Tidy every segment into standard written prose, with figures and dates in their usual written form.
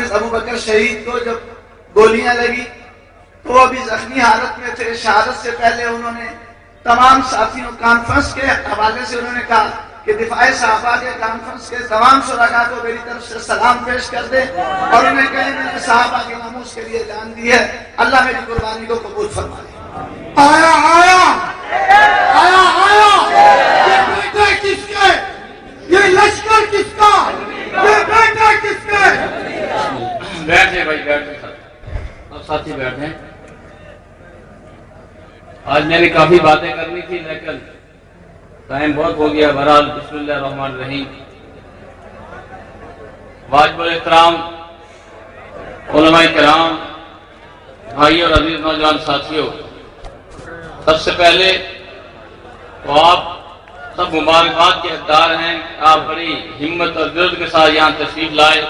حافظ ابو بکر شہید کو جب گولیاں لگی تو وہ بھی زخمی حالت میں تھے، شہادت سے پہلے انہوں نے تمام ساتھیوں کانفرنس کے حوالے سے انہوں نے کہا کہ دفاع صحابہ کے کانفرنس کے تمام شرکاء کو میری طرف سے سلام پیش کر دیں، اور انہیں کہیں میں نے صحابہ کے ناموس کے لیے جان دی ہے، اللہ میری قربانی کو قبول فرما لے۔ آیا آیا آیا آیا، یہ بیٹے کس کے، یہ لشکر کس کا، یہ بیٹے کس کے؟ بیٹھے بھائی بیٹھے، اب ساتھی بیٹھے۔ آج میں نے کافی باتیں کرنی تھی لیکن ٹائم بہت ہو گیا۔ بہرحال بسم اللہ الرحمن الرحیم۔ واجب الاحترام علماء کرام، بھائی اور عزیز نوجوان ساتھیوں، سب سے پہلے تو آپ سب مبارکباد کے حقدار ہیں۔ آپ بڑی ہمت اور جرأت کے ساتھ یہاں تشریف لائے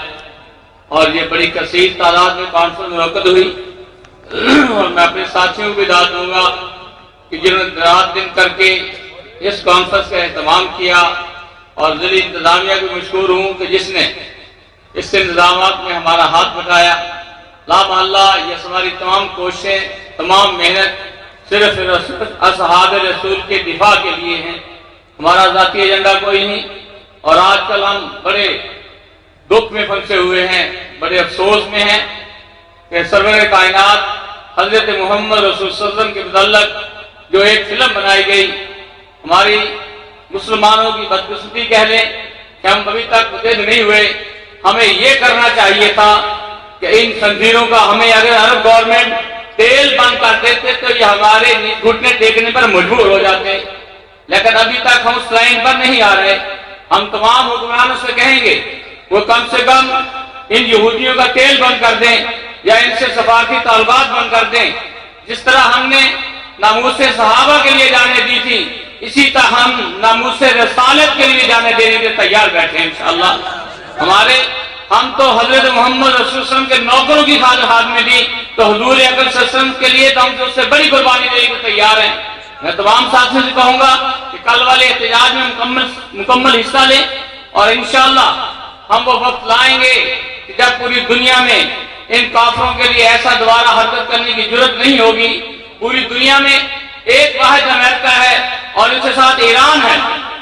اور یہ بڑی کثیر تعداد میں کانفرنس منعقد ہوئی، اور میں اپنے ساتھیوں کو بھی دعوت دوں گا کہ جنہوں نے رات دن کر کے اس کانفرنس کا اہتمام کیا، اور ضلعی انتظامیہ کو مشکور ہوں کہ جس نے اس انتظامات میں ہمارا ہاتھ بٹایا۔ لا محالہ یہ ہماری تمام کوششیں، تمام محنت صرف اصحاب رسول کے دفاع کے لیے ہیں، ہمارا ذاتی ایجنڈا کوئی نہیں۔ اور آج کل ہم بڑے دکھ میں پھنسے ہوئے ہیں، بڑے افسوس میں ہیں کہ سرور کائنات حضرت محمد رسول صلی اللہ علیہ وسلم کے متعلق جو ایک فلم بنائی گئی، ہماری مسلمانوں کی بدقسمتی کہہ لیں کہ ہم ابھی تک متحد نہیں ہوئے۔ ہمیں یہ کرنا چاہیے تھا کہ ان خنزیروں کا، ہمیں اگر عرب گورنمنٹ تیل بند کر دیتے تو یہ ہمارے گھٹنے ٹیکنے پر مجبور ہو جاتے، لیکن ابھی تک ہم اس لائن پر نہیں آ رہے۔ ہم تمام حکمرانوں سے کہیں گے وہ کم سے کم ان یہودیوں کا تیل بند کر دیں یا ان سے سفارتی تعلقات بند کر دیں۔ جس طرح ہم نے ناموس صحابہ کے لیے جانے دی تھی، اسی طرح ہم ناموس رسالت کے لیے جانے دینے کے تیار بیٹھے ہیں انشاءاللہ۔ ہم تو حضرت محمد رسول اللہ علیہ وسلم کے نوکروں کی ہاتھ میں دی، تو حضور اکرم صلی اللہ علیہ وسلم کے لیے تو ہم تو اس سے بڑی قربانی دینے کو تیار ہیں۔ میں تمام ساتھیوں سے کہوں گا کہ کل والے احتجاج میں مکمل حصہ لیں، اور انشاءاللہ ہم وہ وقت لائیں گے کہ جب پوری دنیا میں ان کافروں کے لیے ایسا دوبارہ حرکت کرنے کی ضرورت نہیں ہوگی۔ پوری دنیا میں ایک واحد امریکہ ہے اور اس کے ساتھ ایران ہے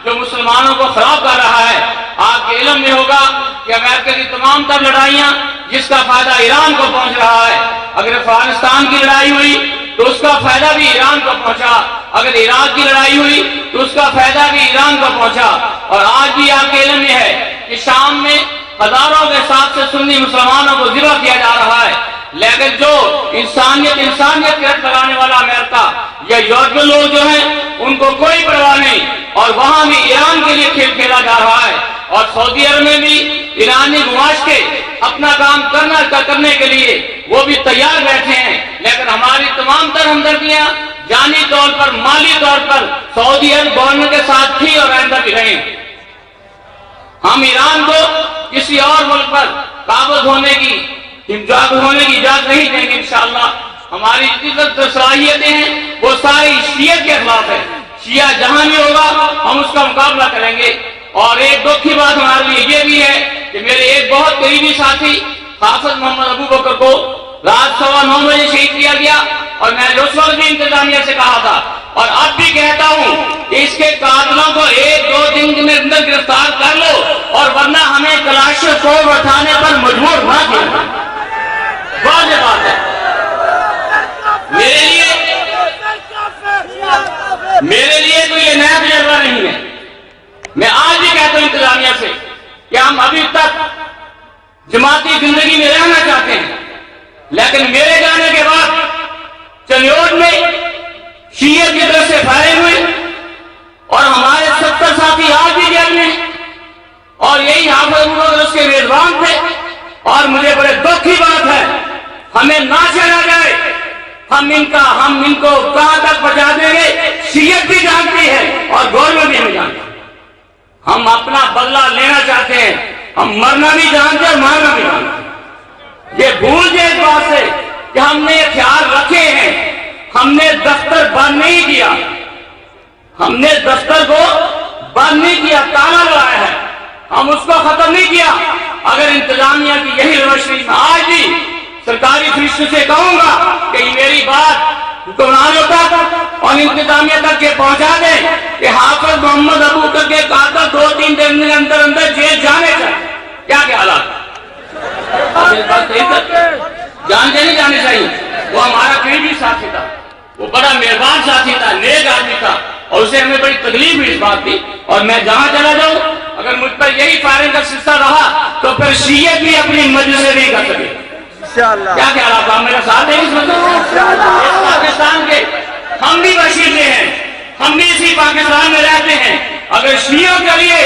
جو مسلمانوں کو خراب کر رہا ہے۔ آپ کے علم میں ہوگا کہ امریکہ کی تمام تر لڑائیاں جس کا فائدہ ایران کو پہنچ رہا ہے، اگر افغانستان کی لڑائی ہوئی تو اس کا فائدہ بھی ایران کو پہنچا، اگر عراق کی لڑائی ہوئی تو اس کا فائدہ بھی ایران کو پہنچا۔ اور آج بھی آپ کے علم میں ہے کہ شام میں ہزاروں کے ساتھ سے سنی مسلمانوں کو ذبح کیا جا رہا ہے، لیکن جو انسانیت کے رٹ لگانے والا امریکہ یا یورپی لوگ جو ہیں ان کو کوئی پرواہ نہیں، اور وہاں بھی ایران کے لیے کھیل کھیلا جا رہا ہے، اور سعودی عرب میں بھی ایرانی گواش کے اپنا کام کرنے کے لیے وہ بھی تیار بیٹھے ہیں۔ لیکن ہماری تمام تر ہمدردیاں جانی طور پر، مالی طور پر سعودی عرب گورنمنٹ کے ساتھ تھی اور آئندہ بھی رہیں۔ ہم ایران کو کسی اور ملک پر قابض ہونے کی اجازت نہیں دیں گے انشاءاللہ۔ ہماری جتنی صلاحیتیں ہیں وہ ساری شیعہ کے خلاف ہے، شیعہ جہاں بھی ہوگا ہم اس کا مقابلہ کریں گے۔ اور ایک دکھ کی بات ہمارے لیے یہ بھی ہے کہ میرے ایک بہت قریبی ساتھی حافظ محمد ابو بکر کو رات 9:15 بجے شہید کیا گیا، اور میں نے اس وقت بھی انتظامیہ سے کہا تھا اور اب بھی کہتا ہوں کہ اس کے قاتلوں کو 1-2 دن میں اندر گرفتار کر لو، اور ورنہ ہمیں کلاشنکوف اٹھانے پر مجبور نہ کیا۔ واضح بات ہے، میرے لیے تو یہ نیا تجربہ نہیں ہے۔ میں آج بھی کہتا ہوں انتظامیہ سے کہ ہم ابھی تک جماعتی زندگی میں رہنا چاہتے ہیں، لیکن میرے جانے کے بعد چنیوٹ میں شیعہ کی طرف سے فائرنگ ہوئی اور ہمارے 70 ساتھی آج بھی جیل میں، اور یہی حافظ ابو بکر اس کے میزبان تھے۔ اور مجھے بڑے دکھ کی بات ہے، ہمیں نہ چلا جائے، ہم ان کو کہاں تک پہنچا دیں گے شیعہ بھی جانتی ہے اور گورنمنٹ بھی ہمیں جانتی ہے۔ ہم اپنا بدلہ لینا چاہتے ہیں، ہم مرنا بھی جانتے ہیں اور مارنا بھی جانتے ہیں۔ یہ بھول جائے اس بات سے کہ ہم نے خیال رکھے ہیں، ہم نے دفتر بند نہیں کیا، ہم نے دفتر کو بند نہیں کیا، تالا لگایا ہے، ہم اس کو ختم نہیں کیا۔ اگر انتظامیہ کی یہی روشنی میں آج بھی سرکاری فرشتوں سے کہوں گا کہ میری بات حکمرانوں تک اور انتظامیہ تک کے پہنچا دیں کہ حافظ محمد ابو بکر کے قاتل 2-3 دن کے اندر اندر جیل جانے چاہیے. کیا حالات جان کے نہیں جانے چاہیے. وہ ہمارا قریبی ساتھی تھا, وہ بڑا مہربان ساتھی تھا, نیک آدمی تھا, اور اسے ہمیں بڑی تکلیف ہوئی اس بات کی. اور میں جہاں چلا جاؤں اگر مجھ پر یہی فائرنگ کا سلسلہ رہا تو پھر شیعہ بھی اپنی مجلس نہیں کر سکے. کیا حالات آپ میرا ساتھ دیں اس پاکستان کے ہم بھی باشندے ہیں, ہم بھی اسی پاکستان میں رہتے ہیں. اگر شیعوں کے لیے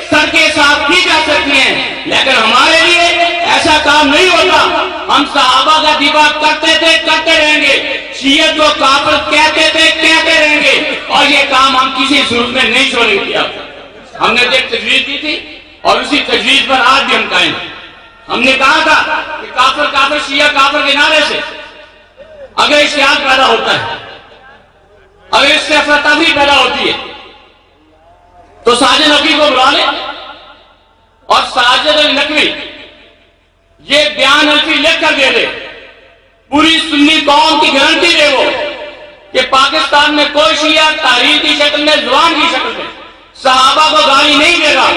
سڑکیں صاف کی جا سکتی ہیں لیکن ہمارے لیے ایسا کام نہیں ہوتا. ہم صحابہ کا دفاع کرتے تھے, کرتے رہیں گے. شیعہ کو کافر کہتے تھے, کہتے رہیں گے. اور یہ کام ہم کسی صورت میں نہیں چھوڑیں گے. ہم نے ایک تجویز کی تھی اور اسی تجویز پر آج بھی ہم قائم ہیں. ہم نے کہا تھا کہ کافر کافر شیعہ کافر کے نعرے سے اگر اشتعال پیدا ہوتا ہے, اگر اس سے افراتفری پیدا ہوتی ہے تو ساجد نقوی کو بلا لیں اور ساجد نقوی یہ بیان الفی لکھ کر دے دے, پوری سنی قوم کی گارنٹی دے وہ کہ پاکستان میں کوئی شیعہ تحریر کی شکل میں, زبان کی شکل میں صحابہ کو گالی نہیں دے گا.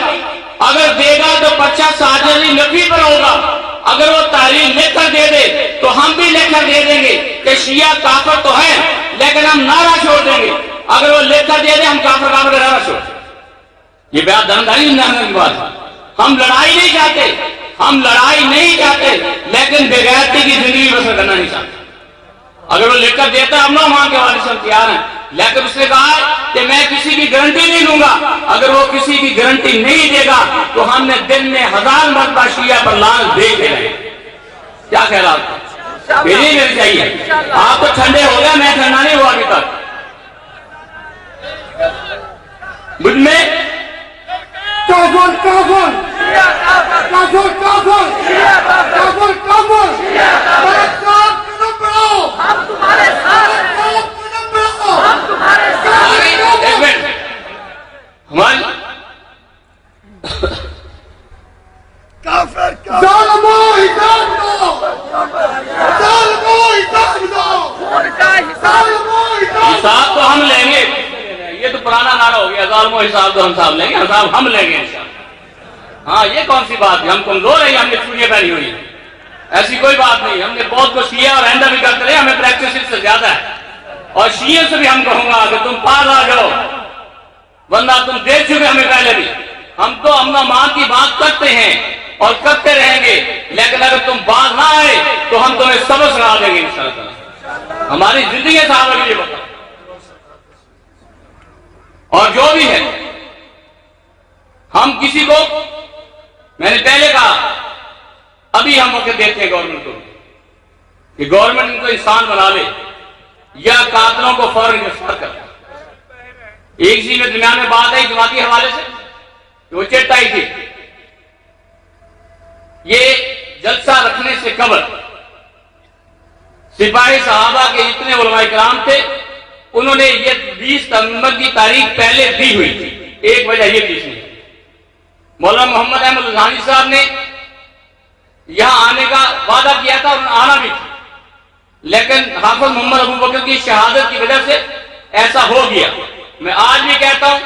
اگر دے گا تو پرچہ ساجد نقوی پر ہوگا. اگر وہ تحریر لکھ کر دے دے تو ہم بھی لکھ کر دے دیں گے کہ شیعہ کافر تو ہے لیکن ہم نعرہ چھوڑ دیں گے. اگر وہ لکھ کر دے دے ہم کافر کافر کا نعرہ چھوڑ. یہ بیان دھنداری کی بات ہے. ہم لڑائی نہیں چاہتے, ہم لڑائی نہیں چاہتے لیکن بغیرتی کی زندگی بسر کرنا نہیں چاہتے. اگر وہ لکھ کر دیتا ہے ہم لوگ وہاں کے والد صاحب تیار ہیں, لیکن اس نے کہا ہے کہ میں کسی کی گارنٹی نہیں لوں گا. اگر وہ کسی کی گارنٹی نہیں دے گا تو ہم نے دن میں 1000 مرتبہ شیعہ پر لعنت دے کے رہے. کیا خیالات یہ نہیں مل چاہیے. آپ تو ٹھنڈے ہو گئے, میں ٹھنڈا نہیں ہوا ابھی تک. مجھ میں کافر کافر کافر کافر کافر کافر بھارت صاحب قدم بڑھاؤ, ہم تمہارے ساتھ ہیں, قدم بڑھاؤ. ہم تمہارے ساتھ ہیں. ہماری کافر ظالموں حساب دو, ظالموں حساب دو, ان کا حساب ظالموں حساب حساب تو ہم لیں گے. یہ تو پرانا نعرہ ہو گیا, ظالموں حساب تو ہم صاحب لیں گے, حساب ہم لیں گے انشاءاللہ. ہاں یہ کون سی بات ہے, ہم کمزور ہیں, ہم نے چوڑیاں پہنی ہوئی ہیں, ایسی کوئی بات نہیں. ہم نے بہت کچھ کیا اور آئندہ بھی کرتے رہے, ہمیں پریکٹس اس سے زیادہ ہے. اور شیعہ سے بھی ہم کہوں گا کہ تم پاس آ جاؤ, ورنہ تم دیکھ چکے ہمیں پہلے بھی. ہم تو امن و امان کی بات کرتے ہیں اور کرتے رہیں گے, لیکن اگر تم باز نہ آئے تو ہم تمہیں سبق سنا دیں گے انشاءاللہ. ہماری زندگی صاحب کے لیے بتا. اور جو بھی ہے ہم کسی کو, میں نے پہلے کہا, ابھی ہم موقع دیتے ہیں گورنمنٹ کو کہ گورنمنٹ ان کو انسان بنا لے یا قاتلوں کو فوراً گرفتار کر. ایک چیز میں درمیان میں بات آئی جماعتی حوالے سے, وہ چٹ آئی تھی. یہ جلسہ رکھنے سے قبل سپاہی صحابہ کے جتنے علماء کرام تھے انہوں نے یہ 20 نومبر کی تاریخ پہلے دی ہوئی تھی. ایک وجہ یہ تھی, مولانا محمد احمد الزانی صاحب نے یہاں آنے کا وعدہ کیا تھا اور آنا بھی تھا, لیکن حافظ محمد ابو بکر کی شہادت کی وجہ سے ایسا ہو گیا. میں آج بھی کہتا ہوں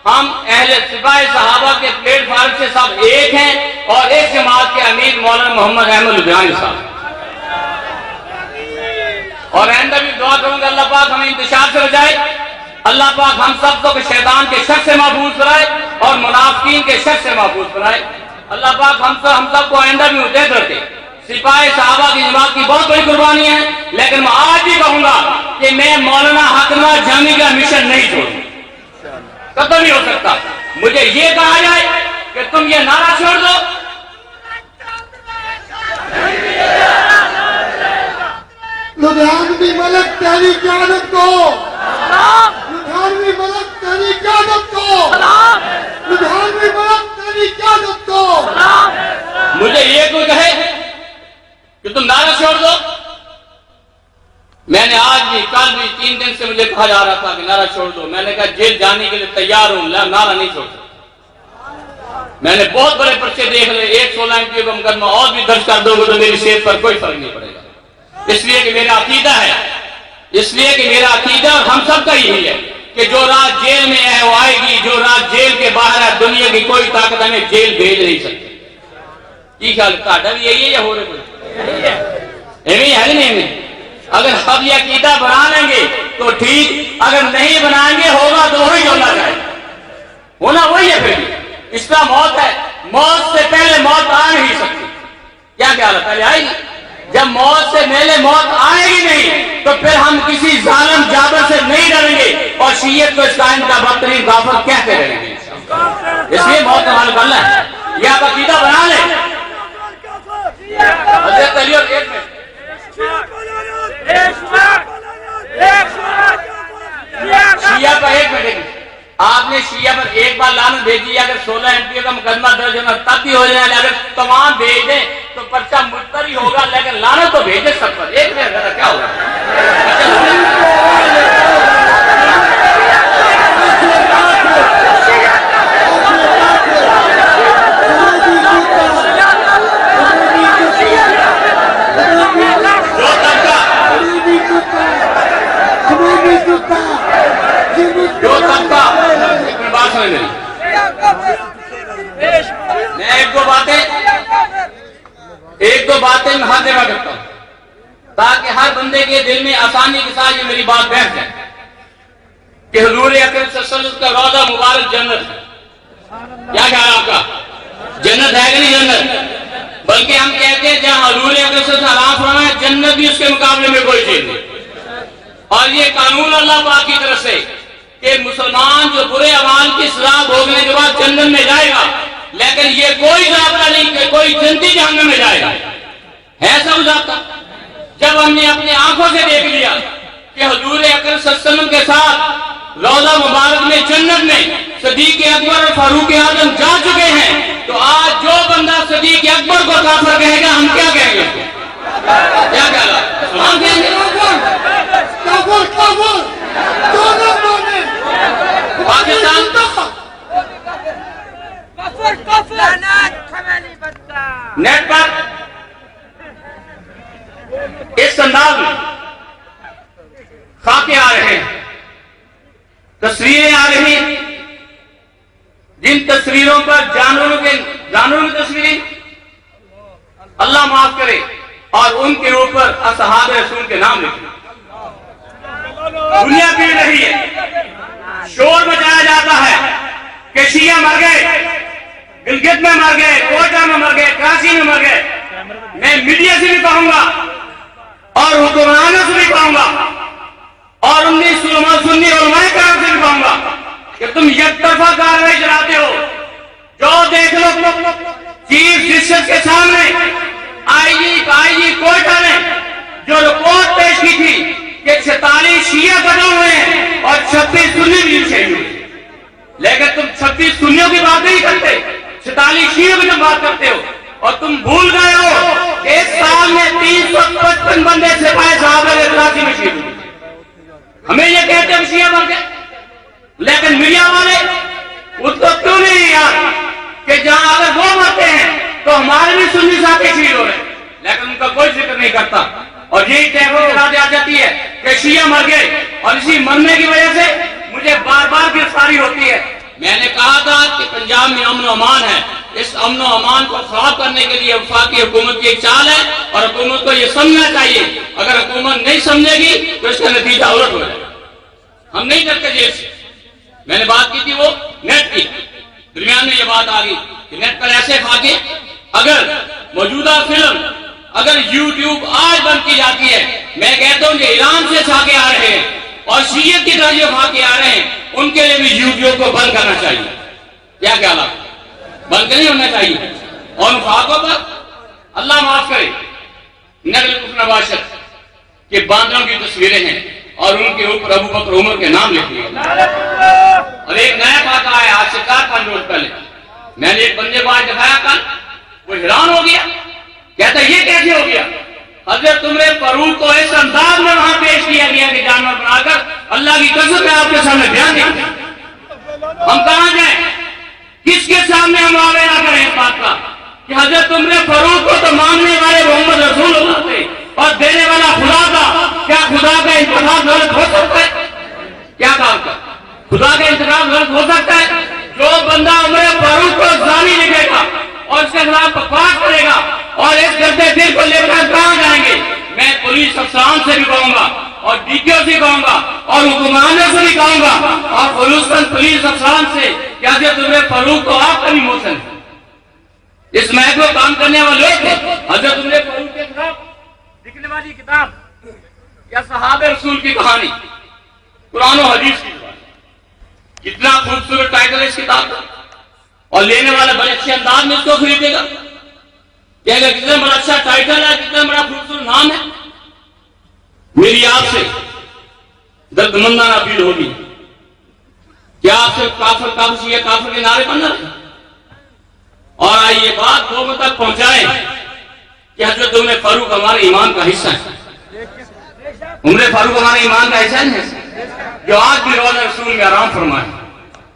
ہم اہل سپاہی صحابہ کے پلیٹ فارم سے سب ایک ہیں اور ایک جماعت کے امیر مولانا محمد احمد الزانی صاحب. اور آئندہ بھی دعا کروں گا اللہ پاک ہمیں انتشار سے بچائے, اللہ پاک ہم سب کو شیطان کے شر سے محفوظ کرائے اور منافقین کے شر سے محفوظ کرائے. اللہ پاک ہم سب کو آئندہ بھی متحد رکھے. سپاہی صحابہ کی جماعت کی بہت بڑی قربانی ہے, لیکن میں آج بھی کہوں گا کہ میں مولانا حکمہ جامی کا مشن نہیں چھوڑوں, قطع نہیں ہو سکتا. مجھے یہ کہا جائے کہ تم یہ نعرہ چھوڑ دو, لدھیانوی ملک تحریک قیادت کو, لدھیانوی ملک تحریک قیادت کو, لدھیانوی ملک تحریک قیادت کو. مجھے یہ کوئی کہے کہ تم نعرہ چھوڑ دو. میں نے آج بھی کل بھی 3 دن سے مجھے کہا جا رہا تھا کہ نعرہ چھوڑ دو. میں نے کہا جیل جانے کے لیے تیار ہوں, نعرہ نہیں چھوڑ سکتا. میں نے بہت بڑے پرچے دیکھ لے، 116 MPO کا مقدمہ اور بھی درج کر دو گے تو میری صحت پر کوئی فرق نہیں پڑے گا، اس لیے کہ میرا عقیدہ ہے، اور ہم سب کا یہی ہے کہ جو رات جیل میں ہے وہ آئے گی، جو رات جیل کے باہر ہے دنیا کی کوئی طاقت ہمیں جیل بھیج نہیں سکتی۔ کی خیال تھا بھی یہی ہے یا ہو رہے کوئی ایویں ہے نہیں؟ اگر سب یہ عقیدہ بنا لیں گے تو ٹھیک، اگر نہیں بنائیں گے ہوگا تو وہی ہونا چاہیے، ہونا وہی ہے۔ پھر بھی اس طرح موت ہے، موت سے پہلے موت آ نہیں سکتی، کیا خیال ہے پہلے آئے گی؟ جب موت سے پہلے موت آئے گی نہیں تو پھر ہم کسی ظالم جابر سے نہیں ڈریں گے اور شیعت کو اس قائم کا بدترین کافر کہتے رہیں گے، اس لیے موت کا حل کرنا ہے، یہ آپ عقیدہ بنا لیں۔ حضرت علی اور ایک منٹ شیعہ پر ایک منٹ، آپ نے شیعہ پر ایک بار لعنت بھیجی، اگر 16 MPO کا مقدمہ درج ہونا تب بھی ہو جائے، اگر تمام بھیج دیں تو پرچہ مجتری ہوگا، لیکن لعنت تو بھیجے سب پر، ایک منٹ کیا ہوگا؟ میں ایک دو باتیں میں ہر جگہ کرتا ہوں تاکہ ہر بندے کے دل میں آسانی کے ساتھ یہ میری بات بیٹھ جائے کہ حضور اکرم صلی اللہ علیہ وسلم کا روضہ مبارک جنت ہے۔ کیا خیال آپ کا؟ جنت ہے کہ نہیں جنت؟ بلکہ ہم کہتے ہیں جہاں حضور اکرم صلی اللہ علیہ وسلم آرام فرمایا ہے جنت بھی اس کے مقابلے میں کوئی چیز نہیں، اور یہ قانون اللہ پاک کی طرف سے کہ مسلمان جو برے اعمال کی سزا بھوگنے کے بعد جنت میں جائے گا، لیکن یہ کوئی ضابطہ نہیں کہ کوئی جنتی جہنم میں جائے گا، ہے سب ضابطہ۔ جب ہم نے اپنی آنکھوں سے دیکھ لیا کہ حضور اکرم صلی اللہ علیہ وسلم کے ساتھ روضہ مبارک میں جنت میں صدیق اکبر اور فاروق اعظم جا چکے ہیں، تو آج جو بندہ صدیق اکبر کو کافر کہے گا ہم کیا کہیں گے؟ کیا کہہ رہا؟ ہم کہیں گے پاکستان نیٹ پر اس انداز میں خاکے آ رہے ہیں، تصویریں آ رہی ہیں، جن تصویروں پر جانوروں کی تصویریں اللہ معاف کرے اور ان کے اوپر اصحاب رسول کے نام لکھے، دنیا پھر رہی ہے، شور مچایا جاتا ہے کہ شیعہ مر گئے، گلگت میں مر گئے، کوئٹہ میں مر گئے، کراچی میں مر گئے۔ میں میڈیا سے بھی کہوں گا اور حکمرانوں سے بھی کہوں گا اور سنی علماء کرام سے بھی کہوں گا کہ تم یک طرفہ کارروائی چلاتے ہو۔ جو دیکھ لو چیف جسٹس کے سامنے آئی جی کوئٹہ نے جو رپورٹ پیش کی تھی کہ 46 شیعہ قتل ہوئے ہیں اور 26 سنی بھی شہید ہوئے، لیکن تم 26 سنیوں کی بات نہیں کرتے، 46 شیعوں کی تم بات کرتے ہو، اور تم بھول گئے ہو کہ اس سال میں 355 بندے سپاہی صحابہ کراچی میں شہید ہوئے۔ ہمیں یہ کہتے ہیں شیعہ مر گئے، لیکن میڈیا والے اس کو کیوں نہیں یاد کہ جہاں اگر وہ مرتے ہیں تو ہمارے بھی سنی ساتھی شہید ہو رہے ہیں، لیکن ان کا کوئی ذکر نہیں کرتا، اور یہی تحفظ کرا دی آ جاتی ہے کہ شیعہ مر گئے، اور اسی مرنے کی وجہ سے مجھے بار بار گرفتاری ہوتی ہے۔ میں نے کہا تھا کہ پنجاب میں امن و امان ہے، اس امن و امان کو خراب کرنے کے لیے وفاقی حکومت کی ایک چال ہے، اور حکومت کو یہ سمجھنا چاہیے، اگر حکومت نہیں سمجھے گی تو اس کا نتیجہ الٹ ہو جائے گا۔ ہم نہیں ڈرتے جیل سے، میں نے بات کی تھی وہ نیٹ کی، درمیان میں یہ بات آ گئی کہ نیٹ پر ایسے خاکے، اگر موجودہ فلم اگر یوٹیوب آج بند کی جاتی ہے، میں کہتا ہوں کہ ایران سے خاکے آ رہے ہیں اور شیعت کی طرح جو خاکے آ رہے ہیں ان کے لیے بھی یوٹیوب کو بند کرنا چاہیے۔ کیا خیال ہے؟ بند نہیں ہونا چاہیے، اور خاکوں پر اللہ معاف کرے نقل کفر نباشت کہ باندروں کی تصویریں ہیں اور ان کے اوپر ابو بکر عمر کے نام لکھ دیے، اور ایک نیا خاکہ آیا آج سے 4-5 روز پہلے، میں نے ایک بندے کو آج دکھایا کل، وہ حیران ہو گیا، کہتا یہ کیسے ہو گیا؟ حضرت عمر فاروق کو اس انداز میں وہاں پیش کیا گیا کہ جانور بنا کر، اللہ کی قسم میں آپ کے سامنے بیان نہیں، ہم کہاں جائیں؟ کس کے سامنے ہم معاوضہ کریں اس بات کا کہ حضرت عمر فاروق کو تو ماننے والے محمد رسول اللہ تھے اور دینے والا خدا تھا، کیا خدا کا انتخاب غلط ہو سکتا ہے؟ کیا کہا کا خدا کا انتخاب غلط ہو سکتا ہے؟ جو بندہ عمر فاروق کو زانی لکھے گا اور اس کے خلاف بکواس کرے گا اور اس گردے دل کو لے کر کہاں جائیں گے؟ میں پولیس افسران سے بھی کہوں گا اور ڈی پی او سے کہوں گا اور حکمرانوں سے بھی کہوں گا اور خصوصاً پولیس افسران سے کہ حضرت عمر فاروق کو آپ کا بھی موشن ہے، اس محض میں کام کرنے والے لوگ تھے۔ حضرت عمر فاروق کے خلاف لکھنے والی کتاب یا صحابہ رسول کی کہانی، قرآن و حدیث کی بات، کتنا خوبصورت ٹائٹل ہے اس کتاب کا، اور لینے والا بڑے اچھے انداز میں اس کو خریدے گا کہ اگر کتنا بڑا اچھا ٹائٹل ہے، کتنا بڑا خوبصورت نام ہے۔ میری آپ سے دردمندانہ اپیل ہوگی کہ آپ سے کافر کافر شیعہ کافر کے نعرے پر نہ رہے اور آئیے بات لوگوں تک پہنچائیں کہ حضرت عمر فاروق ہمارے ایمان کا حصہ ہے۔ عمر فاروق ہمارے ایمان کا حصہ ہے جو آج بھی روضہ رسول میں آرام فرمائے،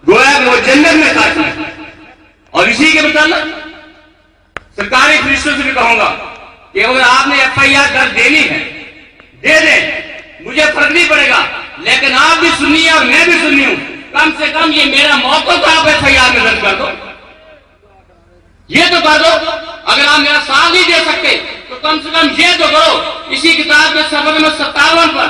گویا کہ وہ جنت میں قائم ہے۔ اور اسی کے متعلق سرکاری فرشتوں سے بھی کہوں گا کہ اگر آپ نے ایف آئی آر درج دینی ہے دے دیں، مجھے فرق نہیں پڑے گا، لیکن آپ بھی سنی ہے اور میں بھی سنی ہوں، کم سے کم یہ میرا موقع تو آپ ایف آئی آر میں درج کر دو، یہ تو کر دو۔ اگر آپ میرا ساتھ نہیں دے سکتے تو کم سے کم یہ تو کرو۔ اسی کتاب کے صفحہ نمبر 57 پر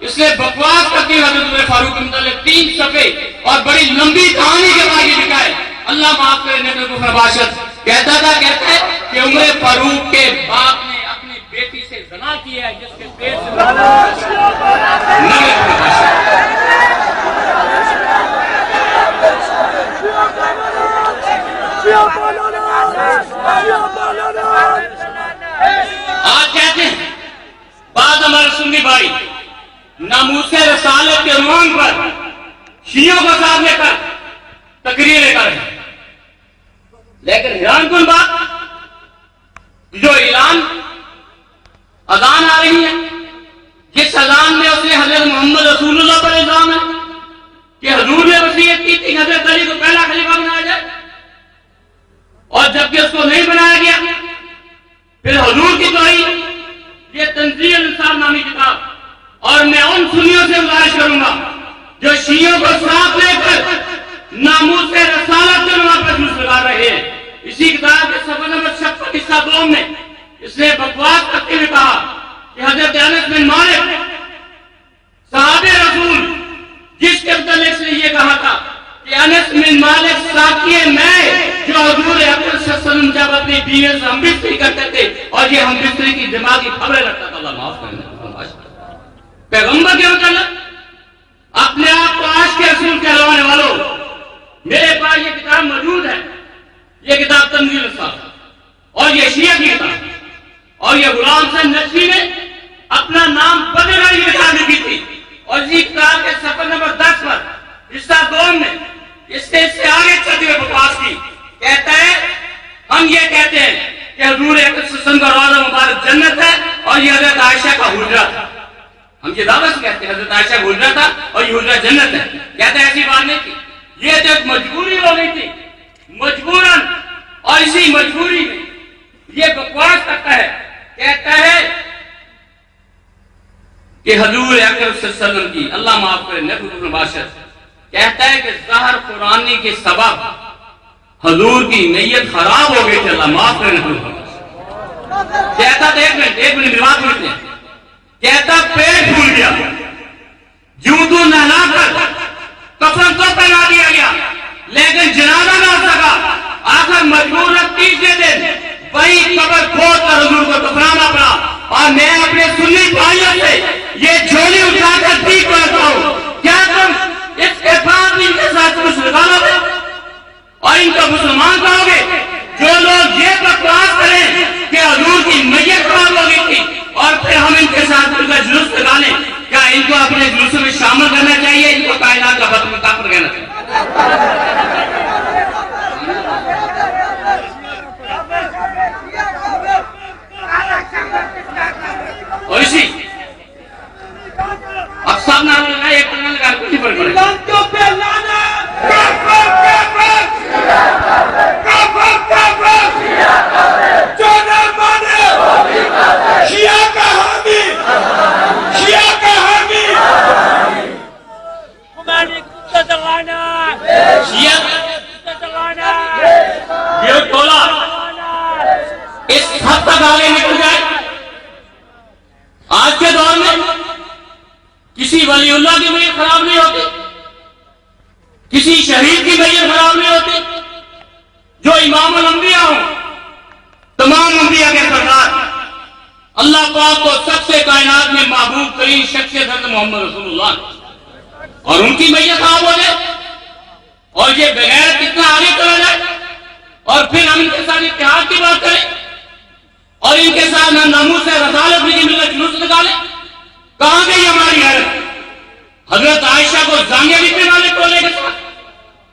اس نے بکواس کرتی ہوئی حضرت عمر فاروق کے متعلق 3 صفحے اور بڑی لمبی کہانی کے بعد یہ لکھا ہے، اللہ معاف کرے نبی کو فرباشت کہتا ہے کہ عمر فاروق کے باپ نے اپنی بیٹی سے زنا کیا ہے جس کے پیٹ سے آج کہتے ہیں بعض ہمارے سنی بھائی ناموس رسالت کے عنوان پر شیعوں کو ساتھ لے کر تقریریں کر رہے ہیں، لیکن حیران کن بات جو اعلان اذان آ رہی ہے، جس اذان میں اس نے حضرت محمد رسول اللہ پر الزام ہے کہ حضور نے وصیت کی تھی حضرت علی کو پہلا خلیفہ بنایا جائے، اور جبکہ اس کو نہیں بنایا گیا، پھر حضور کی توہین، یہ تنزیہ الانصاف نامی کتاب۔ اور میں ان سنیوں سے گزارش کروں گا جو شیعوں کو ساتھ لے کر ناموس رسالت کے عنوان پر جلوس لگا رہے ہیں، اسی کتاب کے صفحہ نمبر 56 حصہ 2 میں اس نے بکواس کرتے ہوئے کہا کہ حضرت انس بن مالک صحابہ رسول جس کے متعلق اس نے یہ کہا تھا کہ انس بن مالک ساقی میں جو حضور اکرم صلی اللہ علیہ وسلم جب اپنی بیوی سے ہم بستری کرتے تھے اور یہ ہم بستری کی دماغی خبریں رکھتا تھا، اللہ معاف کرنا۔ پیغمبر کے متعلق اپنے آپ کو عاشق کے رسول کہلوانے والوں، میرے پاس یہ کتاب موجود ہے، یہ کتاب تنزیہ الانصاف اور یہ شیعہ کی کتاب، اور یہ غلام حسین نقوی نے اپنا نام بدل کر یہ کتاب لکھی تھی، اور اسی کتاب کے صفحہ نمبر 10 پر حصہ 2 میں اس نے اس سے آگے چلتے ہوئے بکواس کی، کہتا ہے ہم یہ کہتے ہیں کہ حضور اکرم صلی اللہ علیہ وسلم کا روضہ مبارک جنت ہے اور یہ حضرت عائشہ کا حجرہ تھا۔ ہم یہ دعویٰ سے کہتے ہیں حضرت عائشہ کا حجرہ تھا اور یہ حجرہ جنت ہے، کہتا ہے ایسی بات نہیں تھی، یہ تو ایک مجبوری ہو گئی تھی، مجبوراً، اور اسی مجبوری میں یہ بکواس کرتا ہے، کہتا ہے کہ حضور اکرم صلی اللہ علیہ وسلم کی اللہ معاف کرے نبی کو فرباشت کہتا ہے کہ ظاہر قرآنی کے سبب حضور کی نیت خراب ہو گئی تھی، اللہ معاف کرے نبی کو فرباشت کہتا تھا ایک منٹ بات کرتے ہیں، کہتا پیٹ پھول گیا، جوتوں نہلا کر کفن تو پہنا دیا گیا لیکن جنازہ نہ ہو سکا، آخر مجبور 30 دن وہی قبر کھود کر حضور کو دفنانا پڑا۔ اور میں اپنے سنی بھائیوں سے یہ جھولی اٹھا کر ٹھیک کرتا ہوں، کیا تم اس کے بعد ان کے ساتھ کچھ لگانا ہے اور ان کو مسلمان کہو گے؟ جو لوگ یہ بکواس کریں کہ حضور کی میت خراب ہو گئی تھی اور پھر ہم ان کے ساتھ ان کا جلوس لگا لیں، کیا ان کو اپنے جلوسوں میں شامل کرنا چاہیے؟ ان کو کائنات کا بدر کافر کہنا چاہیے؟ اور اسی اب یہ ٹولہ اس حد تک آگے نکل جائے. آج کے دور میں کسی ولی اللہ کی میت خراب نہیں ہوتی, کسی شہید کی میت خراب نہیں ہوتی, جو امام الانبیاء ہوں, تمام انبیاء کے سردار, اللہ پاک کو سب سے کائنات میں محبوب ترین شخصیت حضرت محمد رسول اللہ, اور ان کی میت خراب ہو جائے اور یہ بغیر کتنا آگے چلا جائے, اور پھر ہم ان کے ساتھ اتحاد کی بات کریں اور ان کے ساتھ ناموس رسالت کی ملت جلوس نکالیں. کہاں گئی ہماری حیرت؟ حضرت عائشہ کو زانگے لکھنے والے ٹولے کے ساتھ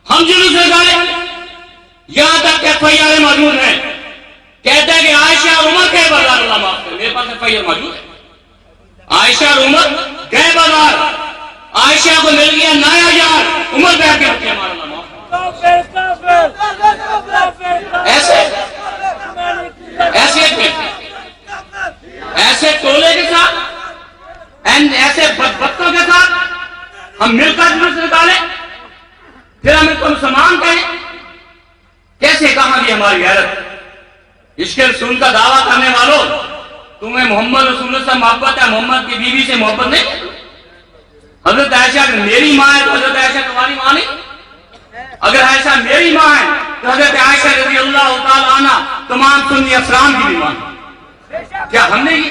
ہم جلوس نکالیں, یہاں تک کہ FIR موجود ہے, کہتا ہے کہ عائشہ اور عمر گئے بازار. اللہ معاف کرے, میرے پاس FIR موجود ہے. عائشہ اور عمر گئے بازار, عائشہ کو مل گیا نیا یار, عمر بیٹھ کے رکھے ہمارا. اللہ معاف ایسے ٹولے کے ساتھ, ایسے بدبختوں کے ساتھ ہم مل کر جلوس نکالیں, پھر ہمیں تم سامان کہیں. کیسے کہاں گئی ہماری غیرت؟ عشق رسول کا دعویٰ کرنے والوں, تمہیں محمد رسول اللہ سے محبت ہے, محمد کی بیوی سے محبت نہیں. حضرت عائشہ میری ماں ہے تو حضرت عائشہ تمہاری ماں نہیں. اگر عائشہ میری ماں ہے تو حضرت عائشہ رضی اللہ تعالیٰ عنہ تمام سنی افسران کی بھی ماں. کیا ہم نے یہ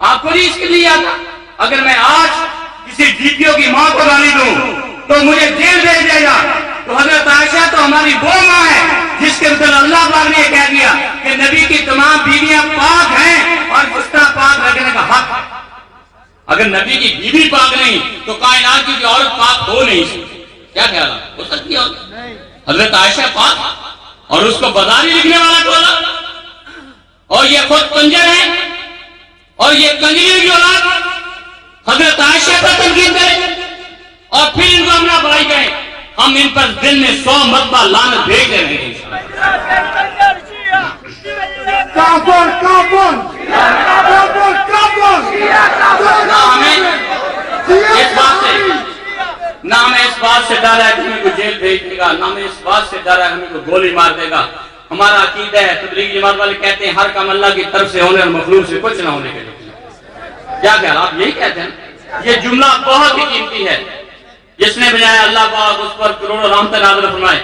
آپ کو نہیں اس کے لیے آتا؟ اگر میں آج کسی DPO کی ماں کو گالی دوں تو مجھے جیل بھیج دے گا, تو حضرت عائشہ تو ہماری وہ ماں ہے جس کے مطلب اللہ پاک نے کہہ دیا کہ نبی کی تمام بیویاں پاک ہیں اور اس طرح پاک رکھنے کا حق ہے. اگر نبی کی بیوی پاک نہیں تو کائنات کی عورت پاک ہو نہیں سکتی. کیا خیال ہے, ہو سکتی ہے حضرت عائشہ پاک اور اس کو بازاری لکھنے والا ٹولا, اور یہ خود کنجر ہے اور یہ کنجری کی اولاد حضرت عائشہ پر تنقید کرے اور پھر ان کو اپنا بھائی کہیں. ہم ان پر دن میں 100 مرتبہ لعنت بھیج دیں گے. کافر کافر کافر کافر. نہ ہمیں اس بات سے ڈر ہے کہ ہمیں کو جیل بھیج دے گا, نہ ہمیں اس بات سے ڈر ہے ہمیں کو گولی مار دے گا. ہمارا عقیدہ ہے, تبلیغ جماعت والے کہتے ہیں ہر کام اللہ کی طرف سے ہونے اور مخلوق سے کچھ نہ ہونے کے لیے. کیا خیال, آپ یہی کہتے ہیں؟ یہ جملہ بہت ہی قیمتی ہے, جس نے بجایا اللہ پاک اس پر کروڑوں رحمت نازل فرمائے.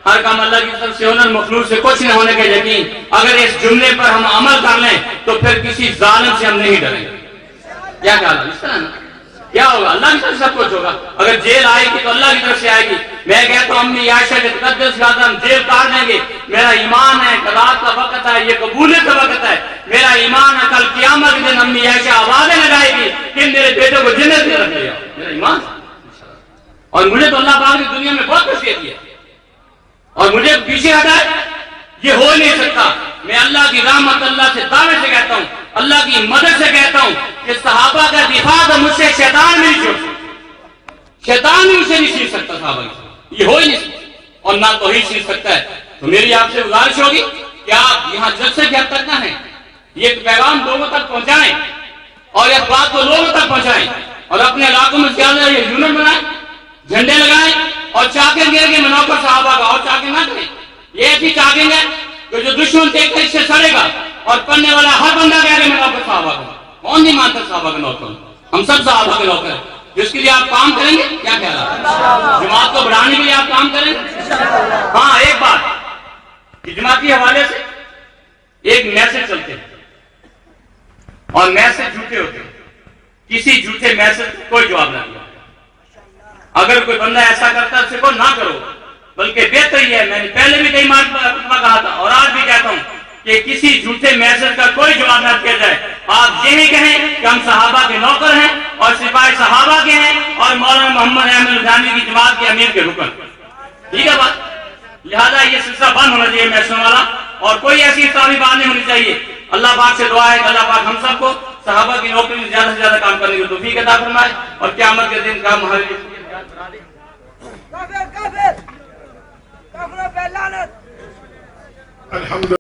ہر کام اللہ کی طرف سے ہونے اور مخلوق سے کچھ نہ ہونے کے یقین, اگر اس جملے پر ہم عمل کر لیں تو پھر کسی ظالم سے ہم نہیں ڈریں. کیا خیال ہے؟ اس طرح کیا ہوگا؟ اللہ کی طرف سب کچھ ہوگا. اگر جیل آئے گی تو اللہ کی طرف سے آئے گی. میں کہتا ہوں امی عائشہ کے تقدس کا ہم جیل کاٹ دیں گے. میرا ایمان ہے قضاء کا وقت ہے, یہ قبولیت کا وقت ہے. میرا ایمان ہے کل قیامت کے دن امی عائشہ آوازیں لگائے گی کہ میرے بیٹے کو جنت میں رکھ لیا. میرا ایمان, اور مجھے تو اللہ پاک نے دنیا میں بہت کچھ دے دیا اور مجھے پیچھے ہٹائے, یہ ہو نہیں سکتا. میں اللہ کی رحمت اللہ سے دعوے سے کہتا ہوں, اللہ کی مدد سے کہتا ہوں کہ صحابہ کا دفاع تو مجھ سے شیطان بھی نہیں چھوڑ سکتا, شیطان بھی مجھے نہیں چھین سکتا صحابہ کی, یہ ہو ہی نہیں سکتا اور نہ تو ہی چھین سکتا ہے. تو میری آپ سے گزارش ہوگی کہ آپ یہاں جلسے کے حد تک نہ ہیں, یہ پیغام لوگوں تک پہنچائیں اور اس بات کو لوگوں تک پہنچائیں, اور اپنے علاقوں میں زیادہ یہ یونٹ بنائیں, جھنڈے لگائیں اور چاکر گرے کے منوقع صحابہ کا, اور چاکر نہ کریں. یہ ایسی چاکر ہے کہ جو دشمن دیکھ کر اس سے سڑے گا, اور پڑھنے والا ہر بندہ کہہ کہ منوقع صحابہ کا. کون نہیں مانتا صحابہ کا نوکر؟ ہم سب صحابہ کے نوکر ہیں. جس کے لیے آپ کام کریں گے, کیا کہہ رہا ہے, جماعت کو بڑھانے کے لیے آپ کام کریں گے. ہاں ایک بات, جماعتی حوالے سے ایک میسج چلتے ہیں اور میسج جھوٹے ہوتے ہیں. کسی جھوٹے میسج کو کوئی جواب نہ دیا. اگر کوئی بندہ ایسا کرتا ہے اسے کو نہ کرو, بلکہ بہتر یہ ہے, میں نے پہلے بھی کئی مرتبہ کہا تھا اور آج بھی کہتا ہوں کہ کسی جھوٹے میسج کا کوئی جواب نہ دیا جائے. آپ یہی کہیں کہ ہم صحابہ کے نوکر ہیں اور سپاہی صحابہ کے ہیں اور مولانا محمد احمد الجانی کی جماعت کے امیر کے رکن. ٹھیک ہے بات؟ لہذا یہ سلسلہ بند ہونا چاہیے محسوس والا, اور کوئی ایسی اسلامی بات نہیں ہونی چاہیے. اللہ پاک سے دعا ہے کہ اللہ پاک ہم سب کو صحابہ کی نوکری میں زیادہ سے زیادہ کام کرنے کی توفیق عطا فرمائے اور قیامت کے دن کا ہمارے لیے الحمد